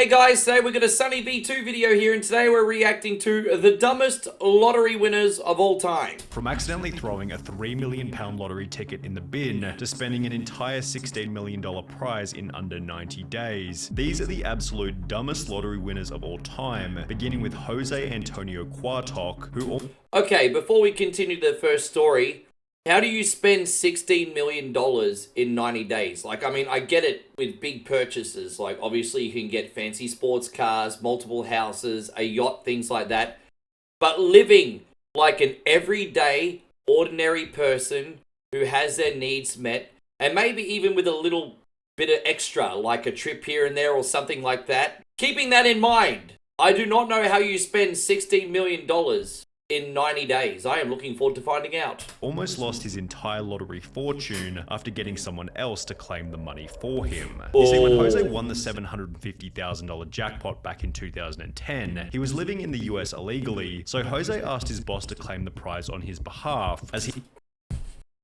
Hey guys, today we've got a Sunny V2 video here, and today we're reacting to the dumbest lottery winners of all time. From accidentally throwing a £3 million lottery ticket in the bin to spending an entire $16 million prize in under 90 days. These are the absolute dumbest lottery winners of all time, beginning with Jose Antonio Quartok, who... Okay, before we continue the first story, how do you spend $16 million in 90 days? Like, I mean, I get it with big purchases. Like, obviously you can get fancy sports cars, multiple houses, a yacht, things like that. But living like an everyday, ordinary person who has their needs met, and maybe even with a little bit of extra, like a trip here and there or something like that. Keeping that in mind, I do not know how you spend $16 million in 90 days. I am looking forward to finding out. Almost lost his entire lottery fortune after getting someone else to claim the money for him. Oh. You see, when Jose won the $750,000 jackpot back in 2010, he was living in the US illegally, so Jose asked his boss to claim the prize on his behalf, as he...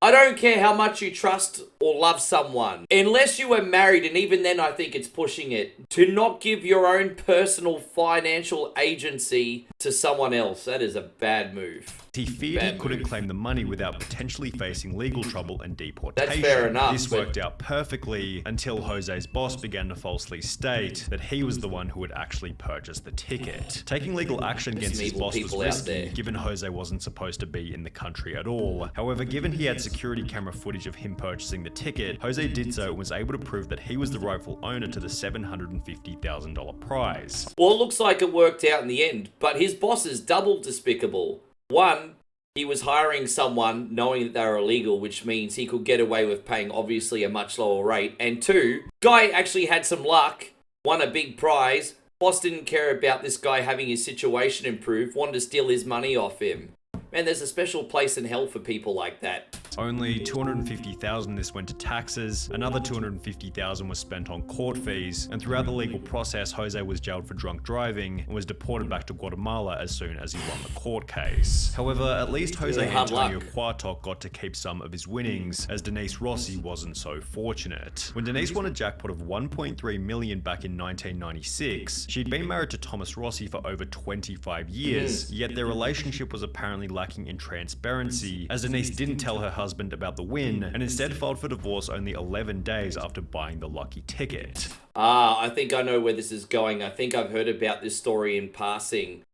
I don't care how much you trust or love someone, unless you were married, and even then I think it's pushing it, to not give your own personal financial agency to someone else. That is a bad move. He feared he couldn't claim the money without potentially facing legal trouble and deportation. That's fair enough. This worked out perfectly until Jose's boss began to falsely state that he was the one who had actually purchased the ticket. Taking legal action against his boss was risky, given Jose wasn't supposed to be in the country at all. However, given he had security camera footage of him purchasing the ticket, Jose did so and was able to prove that he was the rightful owner to the $750,000 prize. Well, it looks like it worked out in the end, but his boss is double despicable. One, he was hiring someone knowing that they were illegal, which means he could get away with paying obviously a much lower rate. And two, guy actually had some luck, won a big prize. Boss didn't care about this guy having his situation improved, wanted to steal his money off him. Man, there's a special place in hell for people like that. Only $250,000 this went to taxes, another $250,000 was spent on court fees, and throughout the legal process, Jose was jailed for drunk driving and was deported back to Guatemala as soon as he won the court case. However, at least Jose Antonio Quartok got to keep some of his winnings, as Denise Rossi wasn't so fortunate. When Denise won a jackpot of $1.3 million back in 1996, she'd been married to Thomas Rossi for over 25 years, yet their relationship was apparently lacking in transparency, as Denise didn't tell her husband about the win and instead filed for divorce only 11 days after buying the lucky ticket. I think I know where this is going. I think I've heard about this story in passing.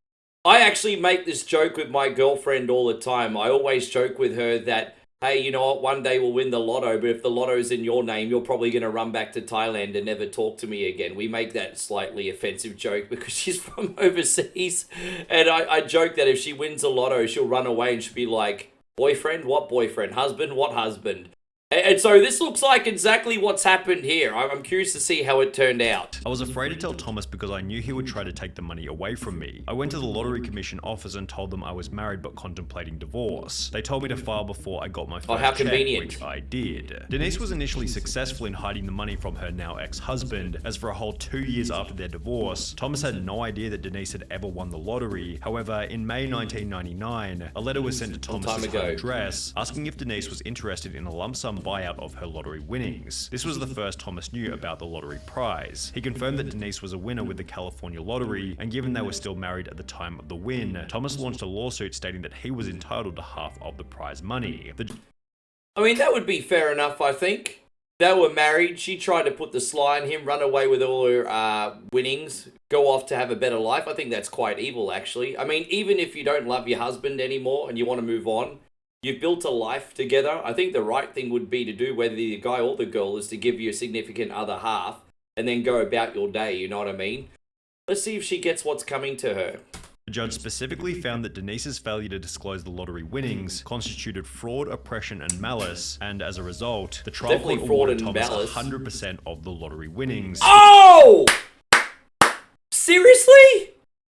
I actually make this joke with my girlfriend all the time. I always joke with her that, hey, you know what, one day we'll win the lotto, but if the lotto's in your name, you're probably going to run back to Thailand and never talk to me again. We make that slightly offensive joke because she's from overseas. And I joke that if she wins the lotto, she'll run away and she'll be like, boyfriend? What boyfriend? Husband? What husband? And so this looks like exactly what's happened here. I'm curious to see how it turned out. I was afraid to tell Thomas because I knew he would try to take the money away from me. I went to the Lottery Commission office and told them I was married but contemplating divorce. They told me to file before I got my first how check, convenient. which I did. Denise was initially successful in hiding the money from her now ex-husband, as for a whole 2 years after their divorce, Thomas had no idea that Denise had ever won the lottery. However, in May 1999, a letter was sent to Thomas's home address asking if Denise was interested in a lump sum buyout of her lottery winnings. This was the first Thomas knew about the lottery prize. He confirmed that Denise was a winner with the California lottery, and given they were still married at the time of the win, Thomas launched a lawsuit stating that he was entitled to half of the prize money. I mean, that would be fair enough, I think. They were married. She tried to put the sly on him, run away with all her winnings, go off to have a better life. I think that's quite evil, actually. I mean, even if you don't love your husband anymore and you want to move on, you've built a life together. I think the right thing would be to do, whether the guy or the girl, is to give you a significant other half and then go about your day, you know what I mean? Let's see if she gets what's coming to her. The judge specifically found that Denise's failure to disclose the lottery winnings constituted fraud, oppression, and malice, and as a result, the trial court awarded Thomas 100% of the lottery winnings. Oh! Seriously?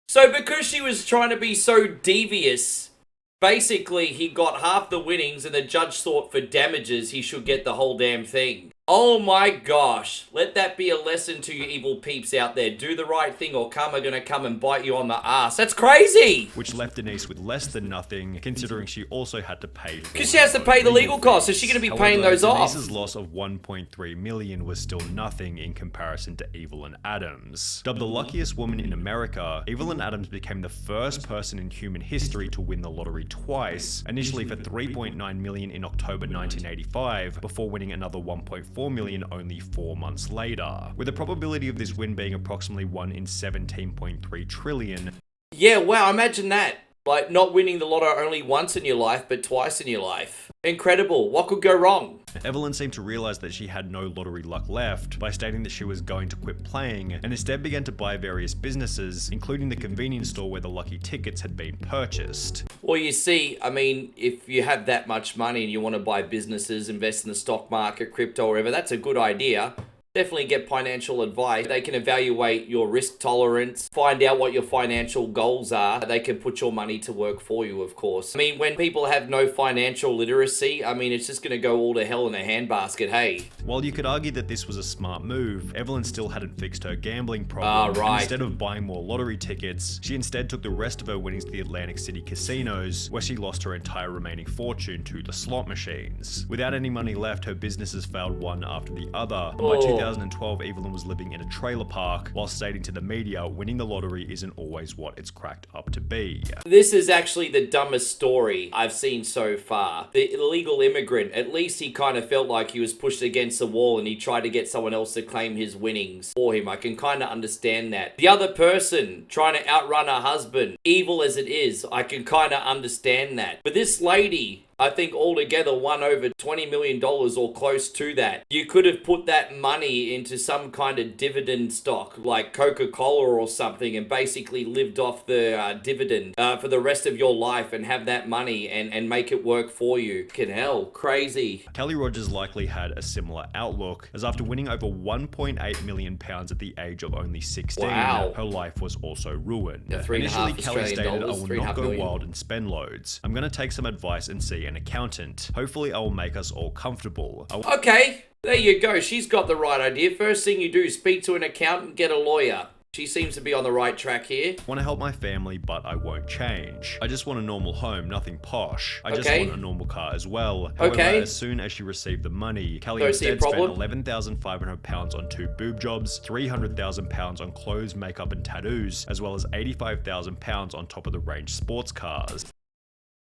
So because she was trying to be so devious, basically he got half the winnings and the judge thought for damages he should get the whole damn thing. Oh my gosh. Let that be a lesson to you evil peeps out there. Do the right thing or karma gonna come and bite you on the ass. That's crazy! Which left Denise with less than nothing, considering she also had to pay for Because she has to pay the legal costs, so she's gonna be paying those off. Denise's loss of 1.3 million was still nothing in comparison to Evelyn Adams. Dubbed the luckiest woman in America, Evelyn Adams became the first person in human history to win the lottery twice, initially for 3.9 million in October 1985, before winning another 1.4 million only 4 months later, with the probability of this win being approximately 1 in 17.3 trillion. Yeah, wow, imagine that. Like, not winning the lotto only once in your life, but twice in your life. Incredible. What could go wrong? Evelyn seemed to realize that she had no lottery luck left by stating that she was going to quit playing, and instead began to buy various businesses, including the convenience store where the lucky tickets had been purchased. Well, you see, I mean, if you have that much money and you want to buy businesses, invest in the stock market, crypto, or whatever, that's a good idea. Definitely get financial advice. They can evaluate your risk tolerance, find out what your financial goals are. They can put your money to work for you, of course. I mean, when people have no financial literacy, I mean, it's just going to go all to hell in a handbasket, hey. While you could argue that this was a smart move, Evelyn still hadn't fixed her gambling problem. Right. And instead of buying more lottery tickets, she instead took the rest of her winnings to the Atlantic City casinos, where she lost her entire remaining fortune to the slot machines. Without any money left, her businesses failed one after the other. And by 2012, Evelyn was living in a trailer park, while stating to the media, winning the lottery isn't always what it's cracked up to be. This is actually the dumbest story I've seen so far. The illegal immigrant, at least he kind of felt like he was pushed against the wall and he tried to get someone else to claim his winnings for him. I can kind of understand that. The other person trying to outrun her husband, evil as it is, I can kind of understand that. But this lady, I think altogether won over $20 million or close to that. You could have put that money into some kind of dividend stock like Coca-Cola or something and basically lived off the dividend for the rest of your life and have that money and make it work for you. Fucking hell, crazy. Kelly Rogers likely had a similar outlook, as after winning over £1.8 million at the age of only 16, Wow. her life was also ruined. Yeah, $3.5 Initially, Kelly Australian stated, dollars, I will $3.5 not go million. wild and spend loads. I'm going to take some advice and see an accountant. Hopefully I will make us all comfortable. Okay, there you go. She's got the right idea. First thing you do, speak to an accountant, get a lawyer. She seems to be on the right track here. Want to help my family, but I won't change. I just want a normal home, nothing posh. I just Okay. want a normal car as well. However, Okay. as soon as she received the money, Kelly Don't see a instead spent problem. £11,500 on 2 boob jobs, £300,000 on clothes, makeup and tattoos, as well as £85,000 on top of the range sports cars.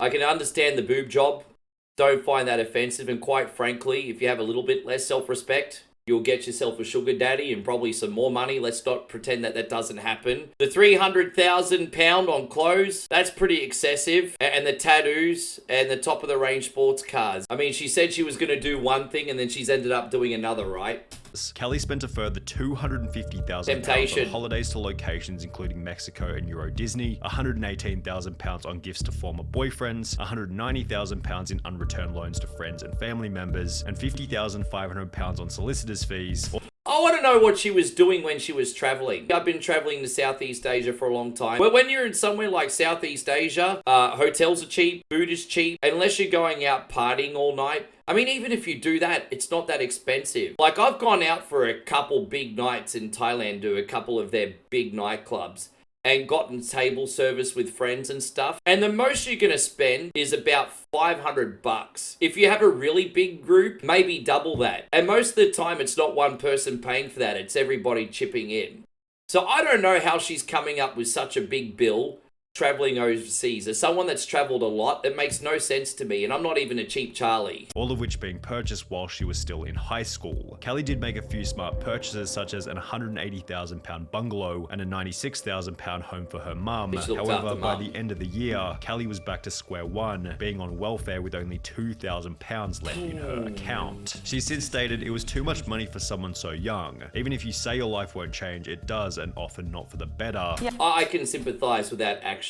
I can understand the boob job. Don't find that offensive, and quite frankly, if you have a little bit less self-respect, you'll get yourself a sugar daddy and probably some more money. Let's not pretend that that doesn't happen. The £300,000 on clothes, that's pretty excessive. And the tattoos and the top of the range sports cars. I mean, she said she was going to do one thing and then she's ended up doing another, right? Kelly spent a further £250,000 Temptation. on holidays to locations including Mexico and Euro Disney, £118,000 on gifts to former boyfriends, £190,000 in unreturned loans to friends and family members, and £50,500 on solicitors' fees. I want to know what she was doing when she was traveling. I've been traveling to Southeast Asia for a long time. But when you're in somewhere like Southeast Asia, hotels are cheap, food is cheap, unless you're going out partying all night. I mean, even if you do that, it's not that expensive. Like, I've gone out for a couple big nights in Thailand to a couple of their big nightclubs and gotten table service with friends and stuff. And the most you're going to spend is about $500. If you have a really big group, maybe double that. And most of the time, it's not one person paying for that. It's everybody chipping in. So I don't know how she's coming up with such a big bill traveling overseas. As someone that's traveled a lot, it makes no sense to me, and I'm not even a cheap Charlie. All of which being purchased while she was still in high school. Kelly did make a few smart purchases, such as an £180,000 bungalow and a £96,000 home for her mum. Bitch looked However, after by mum. the end of the year, Kelly was back to square one, being on welfare with only £2,000 left in her account. She since stated it was too much money for someone so young. Even if you say your life won't change, it does, and often not for the better. I can sympathize with that, actually.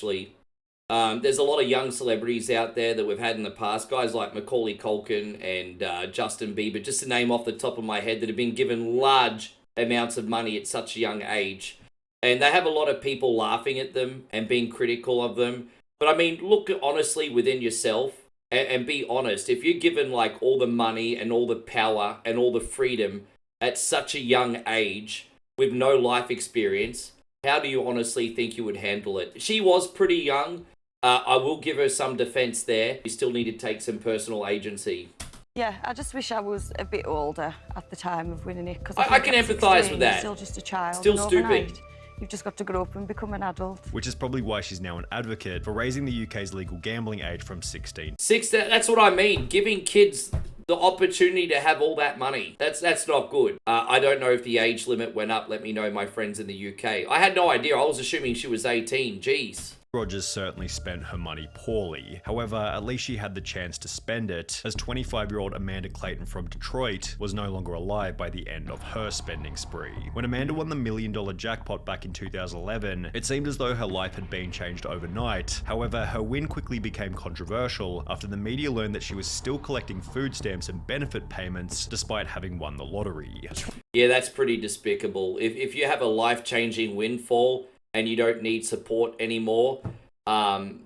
There's a lot of young celebrities out there that we've had in the past, guys like Macaulay Culkin and Justin Bieber, just to name off the top of my head, that have been given large amounts of money at such a young age. And they have a lot of people laughing at them and being critical of them. But I mean, look honestly within yourself. and be honest. If you're given like all the money and all the power and all the freedom at such a young age with no life experience, how do you honestly think you would handle it? She was pretty young. I will give her some defense there. You still need to take some personal agency. Yeah, I just wish I was a bit older at the time of winning it. Because I can empathise with that. You're still just a child. Still stupid. You've just got to grow up and become an adult. Which is probably why she's now an advocate for raising the UK's legal gambling age from 16. That's what I mean. Giving kids the opportunity to have all that money. That's not good. I don't know if the age limit went up. Let me know, my friends in the UK. I had no idea. I was assuming she was 18. Jeez. Rogers certainly spent her money poorly. However, at least she had the chance to spend it, as 25-year-old Amanda Clayton from Detroit was no longer alive by the end of her spending spree. When Amanda won the $1 million jackpot back in 2011, it seemed as though her life had been changed overnight. However, her win quickly became controversial after the media learned that she was still collecting food stamps and benefit payments despite having won the lottery. Yeah, that's pretty despicable. If you have a life-changing windfall and you don't need support anymore,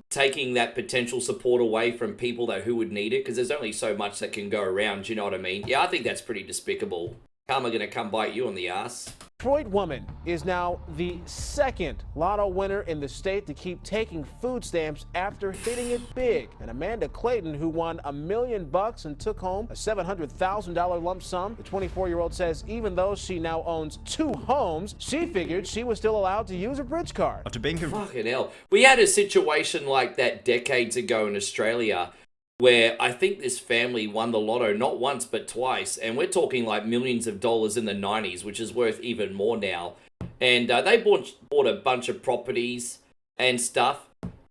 taking that potential support away from people who would need it, because there's only so much that can go around, you know what I mean? Yeah, I think that's pretty despicable. Karma gonna come bite you on the ass. Detroit woman is now the second lotto winner in the state to keep taking food stamps after hitting it big. And Amanda Clayton, who won $1 million and took home a $700,000 lump sum. The 24-year-old says even though she now owns 2 homes, she figured she was still allowed to use a bridge card. After being Fucking hell. We had a situation like that decades ago in Australia, where I think this family won the lotto not once but twice, and we're talking like millions of dollars in the 90s, which is worth even more now. And they bought a bunch of properties and stuff,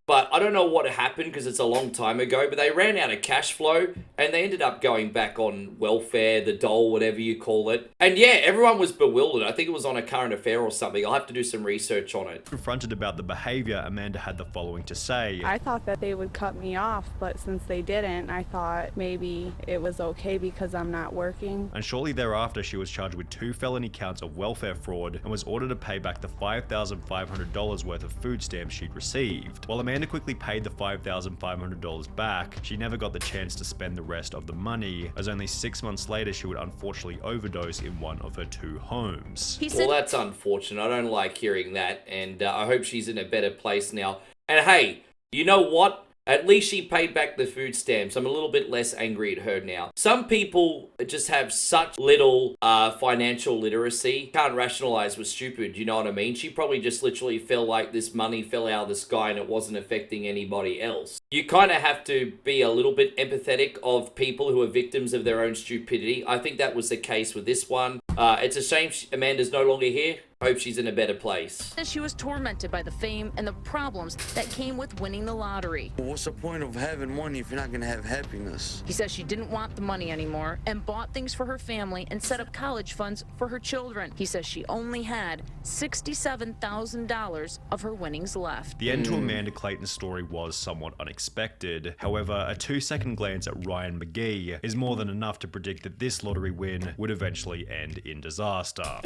but I don't know what happened because it's a long time ago, but they ran out of cash flow and they ended up going back on welfare, the dole, whatever you call it. And yeah, everyone was bewildered. I think it was on a current affair or something. I'll have to do some research on it. Confronted about the behavior, Amanda had the following to say. I thought that they would cut me off, but since they didn't, I thought maybe it was okay because I'm not working. And shortly thereafter, she was charged with 2 felony counts of welfare fraud and was ordered to pay back the $5,500 worth of food stamps she'd received. While Amanda quickly paid the $5,500 back, she never got the chance to spend the rest of the money, as only 6 months later she would unfortunately overdose in one of her 2 homes. Well, that's unfortunate. I don't like hearing that, and I hope she's in a better place now. And hey, you know what? At least she paid back the food stamps. I'm a little bit less angry at her now. Some people just have such little financial literacy. Can't rationalize was stupid, you know what I mean? She probably just literally felt like this money fell out of the sky and it wasn't affecting anybody else. You kind of have to be a little bit empathetic of people who are victims of their own stupidity. I think that was the case with this one. It's a shame Amanda's no longer here. Hope she's in a better place. She was tormented by the fame and the problems that came with winning the lottery. What's the point of having money if you're not going to have happiness? He says she didn't want the money anymore and bought things for her family and set up college funds for her children. He says she only had $67,000 of her winnings left. The end to Amanda Clayton's story was somewhat unexpected. However, a 2-second glance at Ryan McGee is more than enough to predict that this lottery win would eventually end in disaster.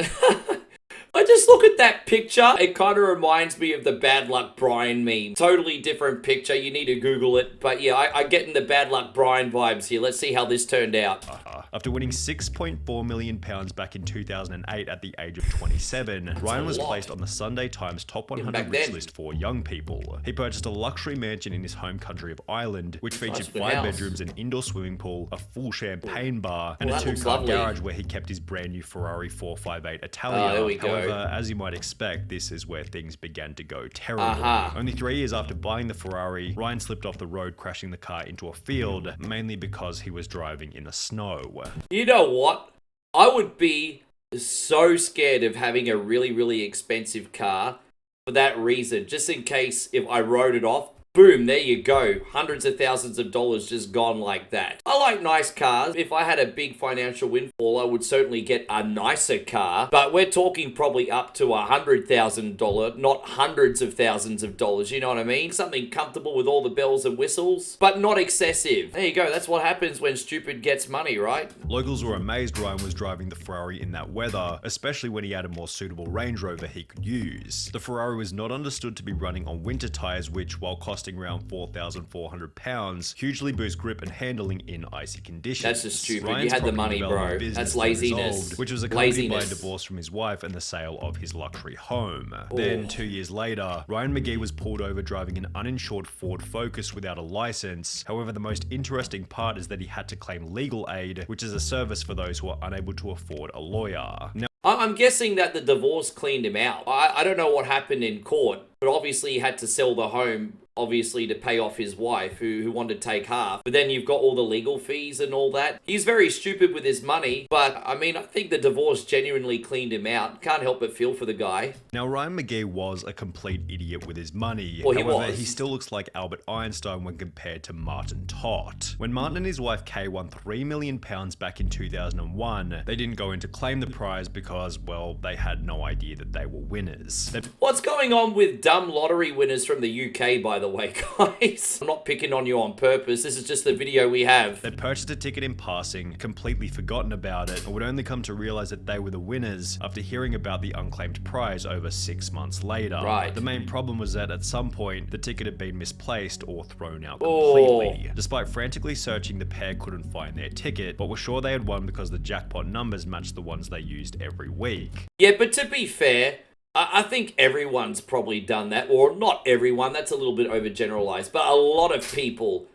I just look at that picture. It kind of reminds me of the Bad Luck Brian meme. Totally different picture. You need to Google it. But yeah, I get in the Bad Luck Brian vibes here. Let's see how this turned out. After winning £6.4 million back in 2008 at the age of 27, Ryan was placed on the Sunday Times Top 100 rich list for young people. He purchased a luxury mansion in his home country of Ireland, which featured 5 bedrooms, an indoor swimming pool, a full champagne bar, and a 2-car garage where he kept his brand new Ferrari 458 Italia. There we go. However, as you might expect, this is where things began to go terribly. Only 3 years after buying the Ferrari, Ryan slipped off the road, crashing the car into a field, mainly because he was driving in the snow. You know what? I would be so scared of having a really, really expensive car for that reason. Just in case if I rode it off, boom, there you go. Hundreds of thousands of dollars just gone like that. I like nice cars. If I had a big financial windfall, I would certainly get a nicer car. But we're talking probably up to $100,000, not hundreds of thousands of dollars. You know what I mean? Something comfortable with all the bells and whistles, but not excessive. There you go. That's what happens when stupid gets money, right? Locals were amazed Ryan was driving the Ferrari in that weather, especially when he had a more suitable Range Rover he could use. The Ferrari was not understood to be running on winter tires, which, while costing lasting around 4,400 pounds, hugely boost grip and handling in icy conditions. That's just stupid. Ryan's You had the property money, development bro. business That's then laziness. resolved, which was accompanied by a Laziness. divorce from his wife and the sale of his luxury home. Then, 2 years later, Ryan McGee was pulled over driving an uninsured Ford Focus without a license. However, the most interesting part is that he had to claim legal aid, which is a service for those who are unable to afford a lawyer. Now, I'm guessing that the divorce cleaned him out. I don't know what happened in court, but obviously he had to sell the home, obviously, to pay off his wife, who wanted to take half. But then you've got all the legal fees and all that. He's very stupid with his money, but I mean, I think the divorce genuinely cleaned him out. Can't help but feel for the guy. Now, Ryan McGee was a complete idiot with his money. Well, he However, was. he still looks like Albert Einstein when compared to Martin Tott. When Martin and his wife Kay won £3 million back in 2001, they didn't go in to claim the prize because, well, they had no idea that they were winners. What's going on with dumb lottery winners from the UK, by the way, guys? I'm not picking on you on purpose. This is just the video we have. They'd purchased a ticket in passing, completely forgotten about it, and would only come to realize that they were the winners after hearing about the unclaimed prize over 6 months later. Right. The main problem was that at some point, the ticket had been misplaced or thrown out completely. Despite frantically searching, the pair couldn't find their ticket, but were sure they had won because the jackpot numbers matched the ones they used every week. Yeah, but to be fair, I think everyone's probably done that, or not everyone, that's a little bit overgeneralized, but a lot of people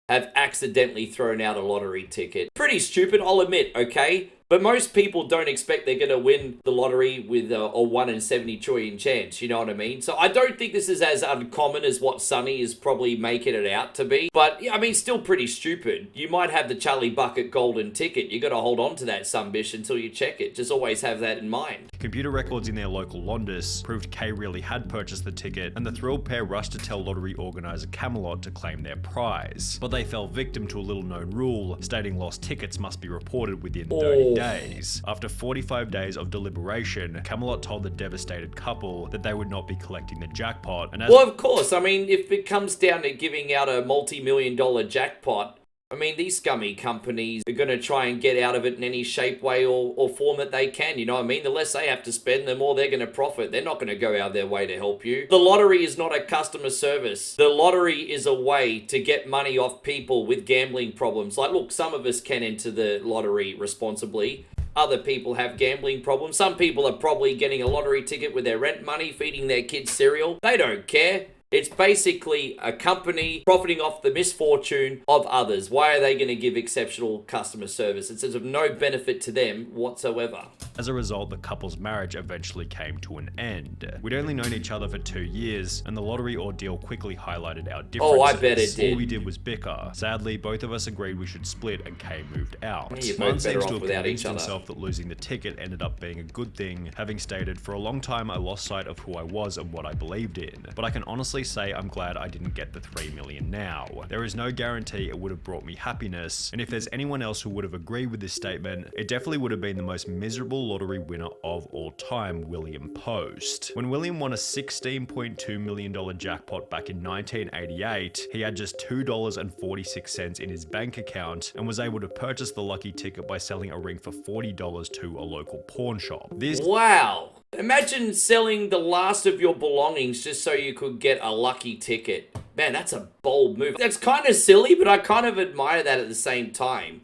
have accidentally thrown out a lottery ticket. Pretty stupid, I'll admit, okay? But most people don't expect they're going to win the lottery with a 1 in 70 trillion chance, you know what I mean? So I don't think this is as uncommon as what Sonny is probably making it out to be. But, yeah, I mean, still pretty stupid. You might have the Charlie Bucket golden ticket. You got to hold on to that sunbish until you check it. Just always have that in mind. Computer records in their local Londis proved Kay really had purchased the ticket, and the thrilled pair rushed to tell lottery organizer Camelot to claim their prize. But they fell victim to a little-known rule, stating lost tickets must be reported within 30 days. After 45 days of deliberation, Camelot told the devastated couple that they would not be collecting the jackpot, and as Well, of course, I mean, if it comes down to giving out a multi-million-dollar jackpot, I mean, these scummy companies are going to try and get out of it in any shape, way, or form that they can, you know what I mean? The less they have to spend, the more they're going to profit. They're not going to go out of their way to help you. The lottery is not a customer service. The lottery is a way to get money off people with gambling problems. Like, look, some of us can enter the lottery responsibly. Other people have gambling problems. Some people are probably getting a lottery ticket with their rent money, feeding their kids cereal. They don't care. It's basically a company profiting off the misfortune of others. Why are they going to give exceptional customer service? It's of no benefit to them whatsoever. As a result, the couple's marriage eventually came to an end. We'd only known each other for 2 years, and the lottery ordeal quickly highlighted our differences. Oh, I bet it did. All we did was bicker. Sadly, both of us agreed we should split, and Kay moved out. Yeah, you're both Martin better seems off to have without convinced each other. himself that losing the ticket ended up being a good thing, having stated, "For a long time I lost sight of who I was and what I believed in. But I can honestly say I'm glad I didn't get the 3 million now. There is no guarantee it would have brought me happiness, and if there's anyone else who would have agreed with this statement, it definitely would have been the most miserable lottery winner of all time, William Post. When William won a $16.2 million jackpot back in 1988, he had just $2.46 in his bank account and was able to purchase the lucky ticket by selling a ring for $40 to a local pawn shop. This Wow. Imagine selling the last of your belongings just so you could get a lucky ticket. Man, that's a bold move. That's kind of silly, but I kind of admire that at the same time.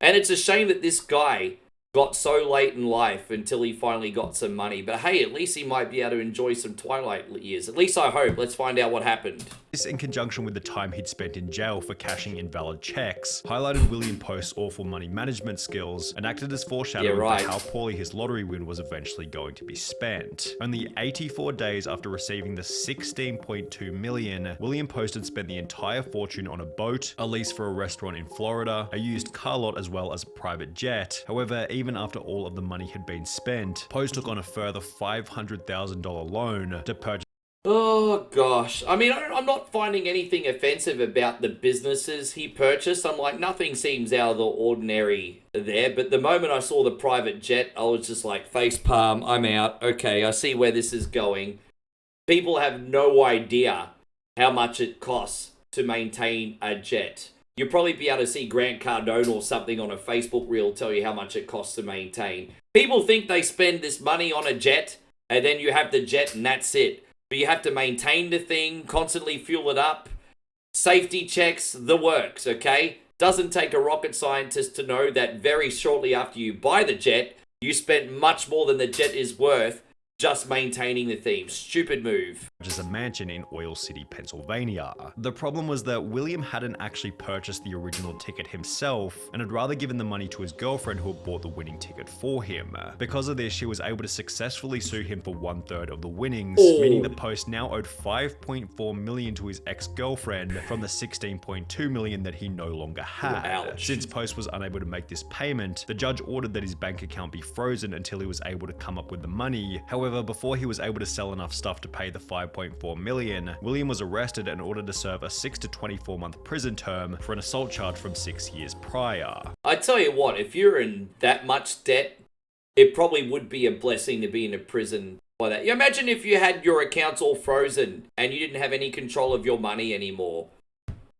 And it's a shame that this guy got so late in life until he finally got some money. But hey, at least he might be able to enjoy some twilight years. At least I hope. Let's find out what happened. This, in conjunction with the time he'd spent in jail for cashing invalid checks, highlighted William Post's awful money management skills and acted as foreshadowing right. for how poorly his lottery win was eventually going to be spent. Only 84 days after receiving the $16.2 million, William Post had spent the entire fortune on a boat, a lease for a restaurant in Florida, a used car lot, as well as a private jet. However, even after all of the money had been spent, Post took on a further $500,000 loan to purchase. Oh, gosh. I mean, I'm not finding anything offensive about the businesses he purchased. I'm like, nothing seems out of the ordinary there. But the moment I saw the private jet, I was just like, face palm, I'm out. Okay, I see where this is going. People have no idea how much it costs to maintain a jet. You'll probably be able to see Grant Cardone or something on a Facebook reel tell you how much it costs to maintain. People think they spend this money on a jet, and then you have the jet and that's it. But you have to maintain the thing, constantly fuel it up. safety checks, the works, okay? Doesn't take a rocket scientist to know that very shortly after you buy the jet, you spent much more than the jet is worth just maintaining the theme. Stupid move. Which is a mansion in Oil City, Pennsylvania. The problem was that William hadn't actually purchased the original ticket himself and had rather given the money to his girlfriend who had bought the winning ticket for him. Because of this, she was able to successfully sue him for 1/3 of the winnings, meaning that Post now owed $5.4 million to his ex-girlfriend from the $16.2 million that he no longer had. Ouch. Since Post was unable to make this payment, the judge ordered that his bank account be frozen until he was able to come up with the money. However, before he was able to sell enough stuff to pay the $5.4 million, William was arrested and ordered to serve a 6 to 24-month prison term for an assault charge from 6 years prior. I tell you what, if you're in that much debt, it probably would be a blessing to be in a prison like that. You imagine if you had your accounts all frozen and you didn't have any control of your money anymore.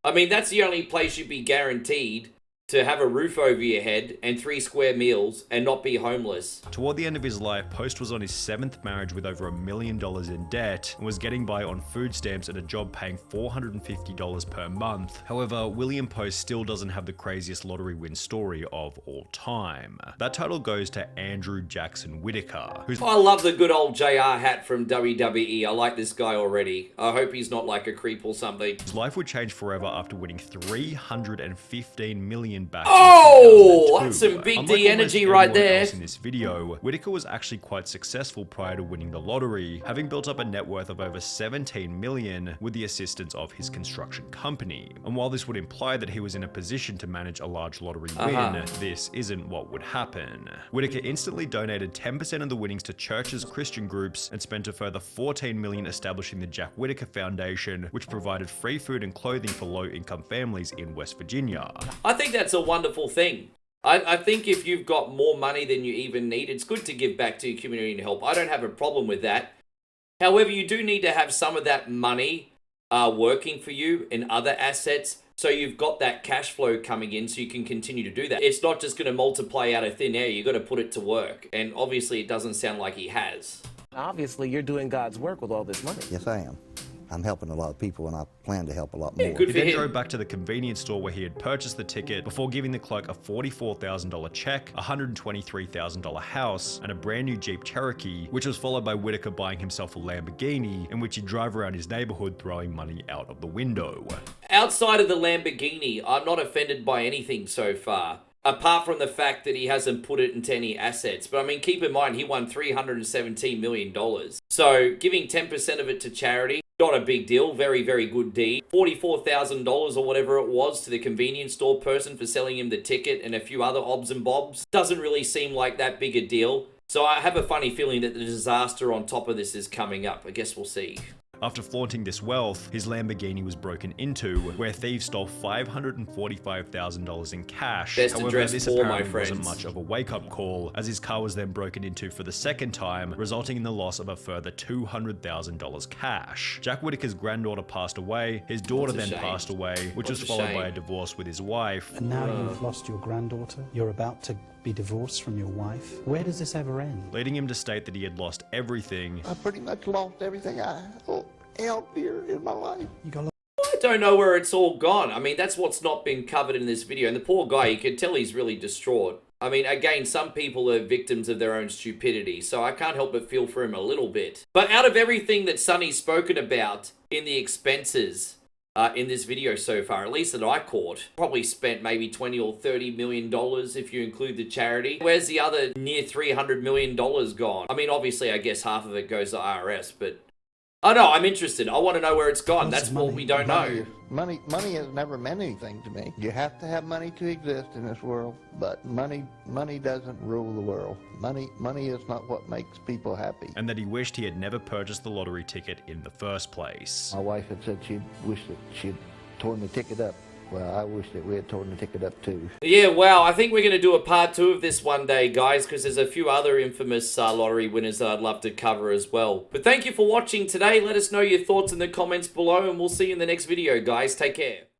I mean, that's the only place you'd be guaranteed to have a roof over your head and 3 square meals and not be homeless. Toward the end of his life, Post was on his 7th marriage with over $1 million in debt and was getting by on food stamps at a job paying $450 per month. However, William Post still doesn't have the craziest lottery win story of all time. That title goes to Andrew Jackson Whitaker, who's I love the good old JR hat from WWE. I like this guy already. I hope he's not like a creep or something. his life would change forever after winning $315 million back. Oh, in 2002. that's some big Unlike D almost energy right everyone there. else in this video, Whitaker was actually quite successful prior to winning the lottery, having built up a net worth of over $17 million with the assistance of his construction company. And while this would imply that he was in a position to manage a large lottery win, this isn't what would happen. Whitaker instantly donated 10% of the winnings to churches, Christian groups, and spent a further $14 million establishing the Jack Whitaker Foundation, which provided free food and clothing for low-income families in West Virginia. I think that's a wonderful thing. I think if you've got more money than you even need, it's good to give back to your community and help. I don't have a problem with that. However, you do need to have some of that money working for you in other assets, so you've got that cash flow coming in so you can continue to do that. It's not just going to multiply out of thin air. You've got to put it to work. And obviously, it doesn't sound like he has. Obviously, you're doing God's work with all this money. Yes, I am. I'm helping a lot of people, and I plan to help a lot more. Good He for then him. drove back to the convenience store where he had purchased the ticket before giving the clerk a $44,000 check, a $123,000 house, and a brand new Jeep Cherokee, which was followed by Whitaker buying himself a Lamborghini, in which he'd drive around his neighborhood throwing money out of the window. Outside of the Lamborghini, I'm not offended by anything so far. Apart from the fact that he hasn't put it into any assets. But I mean, keep in mind, he won $317 million. So giving 10% of it to charity, not a big deal. Very, very good deed. $44,000 or whatever it was to the convenience store person for selling him the ticket and a few other obs and bobs. Doesn't really seem like that big a deal. So I have a funny feeling that the disaster on top of this is coming up. I guess we'll see. After flaunting this wealth, his Lamborghini was broken into, where thieves stole $545,000 in cash. Best However, addressed this for my apparently wasn't friends. much of a wake-up call, as his car was then broken into for the second time, resulting in the loss of a further $200,000 cash. Jack Whitaker's granddaughter passed away, his daughter That's a then shame. passed away, which That's was a followed by a shame. divorce with his wife. And now you've lost your granddaughter. You're about to be divorced from your wife. Where does this ever end? Leading him to state that he had lost everything. I pretty much lost everything I held dear in my life. You got I don't know where it's all gone. I mean, that's what's not been covered in this video. And the poor guy, you can tell he's really distraught. I mean, again, some people are victims of their own stupidity, so I can't help but feel for him a little bit. But out of everything that Sonny's spoken about in the expenses in this video so far, at least that I caught, probably spent maybe $20 or $30 million if you include the charity. Where's the other near $300 million gone? I mean, obviously, I guess half of it goes to IRS, but I know, I'm interested. I want to know where it's gone. That's what we don't know. Money has never meant anything to me. You have to have money to exist in this world, but money doesn't rule the world. Money is not what makes people happy. And that he wished he had never purchased the lottery ticket in the first place. My wife had said she'd wished that she'd torn the ticket up. Well, I wish that we had torn the ticket up too. Yeah, wow, I think we're going to do a part 2 of this one day, guys, because there's a few other infamous lottery winners that I'd love to cover as well. But thank you for watching today. Let us know your thoughts in the comments below, and we'll see you in the next video, guys. Take care.